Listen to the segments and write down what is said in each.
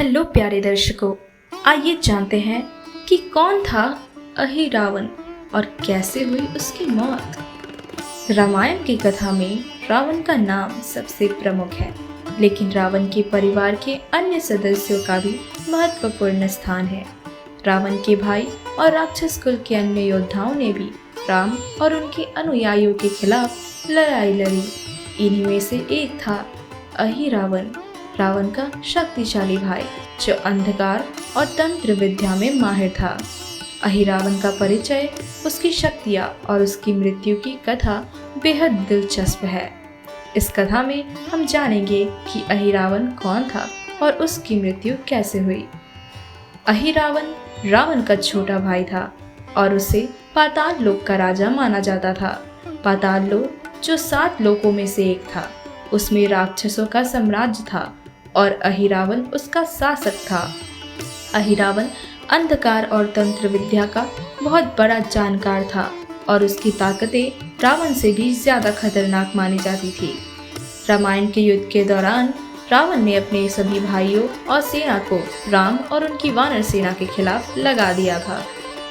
Hello प्यारे दर्शकों, आइए जानते हैं कि कौन था अहिरावण और कैसे हुई उसकी मौत। रामायण की कथा में रावण का नाम सबसे प्रमुख है, लेकिन रावण के परिवार के अन्य सदस्यों का भी महत्वपूर्ण स्थान है। रावण के भाई और राक्षस कुल के अन्य योद्धाओं ने भी राम और उनके अनुयायियों के खिलाफ लड़ाई लड़ी। इन्हीं में से एक था अहिरावण, रावण का शक्तिशाली भाई जो अंधकार और तंत्र विद्या में माहिर था। अहिरावण का परिचय, उसकी शक्तियाँ और उसकी मृत्यु की कथा बेहद दिलचस्प है। इस कथा में हम जानेंगे कि अहिरावण कौन था और उसकी मृत्यु कैसे हुई। अहिरावण रावण का छोटा भाई था और उसे पाताल लोक का राजा माना जाता था। पाताल लोक जो 7 लोकों में से एक था, उसमें राक्षसों का साम्राज्य था और अहिरावण उसका शासक था। अहिरावण अंधकार और तंत्र विद्या का बहुत बड़ा जानकार था और उसकी ताकतें रावण से भी ज्यादा खतरनाक मानी जाती थी। रामायण के युद्ध के दौरान रावण ने अपने सभी भाइयों और सेना को राम और उनकी वानर सेना के खिलाफ लगा दिया था।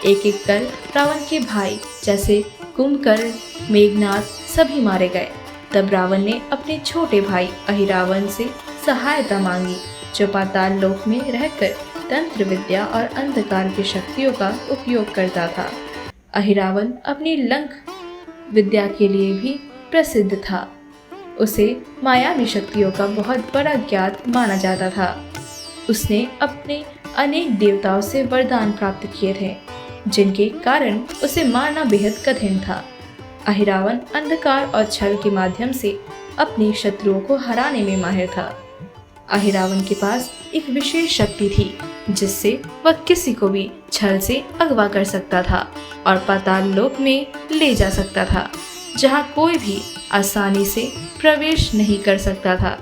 एक एक कर रावण के भाई जैसे कुंभकर्ण, मेघनाद सभी मारे गए। तब रावण ने अपने छोटे भाई अहिरावण से सहायता मांगी, जो पाताल लोक में रहकर तंत्र विद्या और अंधकार की शक्तियों का उपयोग करता था। अहिरावण अपनी लंक विद्या के लिए भी प्रसिद्ध था। उसे मायावी शक्तियों का बहुत बड़ा ज्ञात माना जाता था। उसने अपने अनेक देवताओं से वरदान प्राप्त किए थे, जिनके कारण उसे मारना बेहद कठिन था। अहिरावण अंधकार और छल के माध्यम से अपने शत्रुओं को हराने में माहिर था। अहिरावण के पास एक विशेष शक्ति थी, जिससे वह किसी को भी छल से अगवा कर सकता था और पाताल लोक में ले जा सकता था, जहां कोई भी आसानी से प्रवेश नहीं कर सकता था।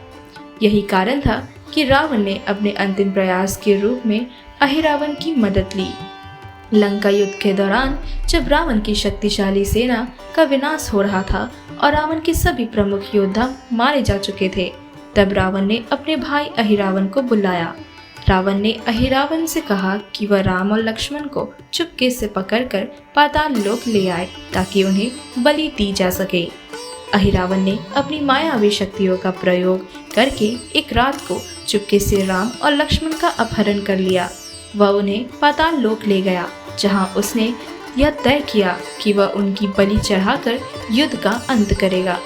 यही कारण था कि रावण ने अपने अंतिम प्रयास के रूप में अहिरावण की मदद ली। लंका युद्ध के दौरान जब रावण की शक्तिशाली सेना का विनाश हो रहा था और रावण के सभी प्रमुख योद्धा मारे जा चुके थे, तब रावण ने अपने भाई अहिरावण को बुलाया। रावण ने अहिरावण से कहा कि वह राम और लक्ष्मण को चुपके से पकड़कर पाताल लोक ले आए ताकि उन्हें बलि दी जा सके। अहिरावण ने अपनी मायावी शक्तियों का प्रयोग करके एक रात को चुपके से राम और लक्ष्मण का अपहरण कर लिया। वह उन्हें पाताल लोक ले गया, जहां उसने यह तय किया कि वह उनकी बलि चढ़ाकर युद्ध का अंत करेगा।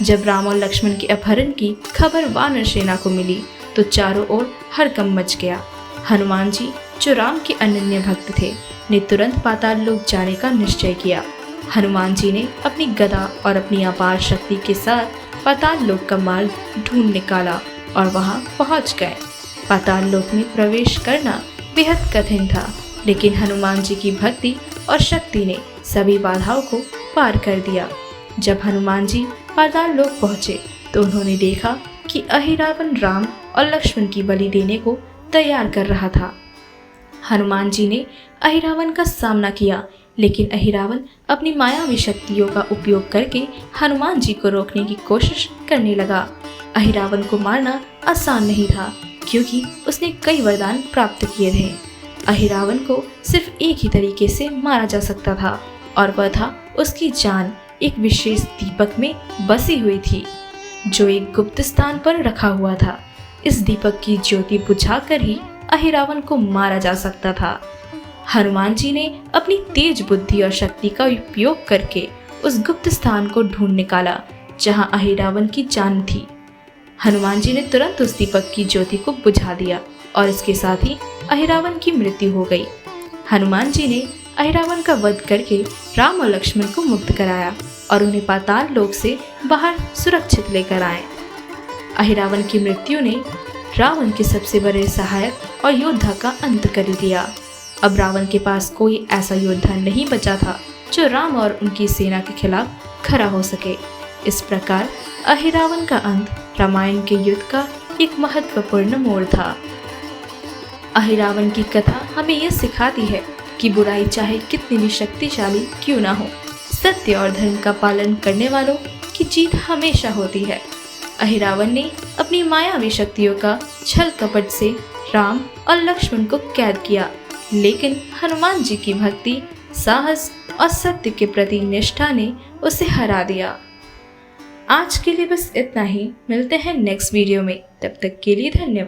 जब राम और लक्ष्मण के अपहरण की खबर वानर सेना को मिली तो चारों ओर हड़कंप मच गया। हनुमान जी, जो राम के अनन्य भक्त थे, ने तुरंत पाताल लोक जाने का निश्चय किया। हनुमान जी ने अपनी गदा और अपनी अपार शक्ति के साथ पाताल लोक का मार्ग ढूंढ निकाला और वहां पहुंच गए। पाताल लोक में प्रवेश करना बेहद कठिन था, लेकिन हनुमान जी की भक्ति और शक्ति ने सभी बाधाओं को पार कर दिया। जब हनुमान जी पाताल लोक पहुंचे तो उन्होंने देखा कि अहिरावण राम और लक्ष्मण की बलि देने को तैयार कर रहा था। हनुमान जी ने अहिरावण का सामना किया, लेकिन अहिरावण अपनी मायावी शक्तियों का उपयोग करके हनुमान जी को रोकने की कोशिश करने लगा। अहिरावण को मारना आसान नहीं था, क्योंकि उसने कई वरदान प्राप्त किए थे। अहिरावण को सिर्फ एक ही तरीके से मारा जा सकता था, और वह था उसकी जान एक विशेष दीपक में बसी हुई थी, जो एक गुप्त स्थान पर रखा हुआ था। इस दीपक की ज्योति बुझाकर ही अहिरावण को मारा जा सकता था। हनुमान जी ने अपनी तेज बुद्धि और शक्ति का उपयोग करके उस गुप्त स्थान को ढूंढ निकाला, जहां अहिरावण की जान थी। हनुमान जी ने तुरंत उस दीपक की ज्योति को बुझा दिया और इसके साथ ही अहिरावण की मृत्यु हो गई। हनुमान जी ने अहिरावण का वध करके राम और लक्ष्मण को मुक्त कराया और उन्हें पाताल लोक से बाहर सुरक्षित लेकर आए। अहिरावण की मृत्यु ने रावण के सबसे बड़े सहायक और योद्धा का अंत कर दिया। अब रावण के पास कोई ऐसा योद्धा नहीं बचा था जो राम और उनकी सेना के खिलाफ खड़ा हो सके। इस प्रकार अहिरावण का अंत रामायण के युद्ध का एक महत्वपूर्ण मोड़ था। अहिरावण की कथा हमें यह सिखाती है कि बुराई चाहे कितनी भी शक्तिशाली क्यों ना हो, सत्य और धर्म का पालन करने वालों की जीत हमेशा होती है। अहिरावण ने अपनी अपनी मायावी शक्तियों का छल कपट से राम और लक्ष्मण को कैद किया, लेकिन हनुमान जी की भक्ति, साहस और सत्य के प्रति निष्ठा ने उसे हरा दिया। आज के लिए बस इतना ही। मिलते हैं नेक्स्ट वीडियो में, तब तक के लिए धन्यवाद।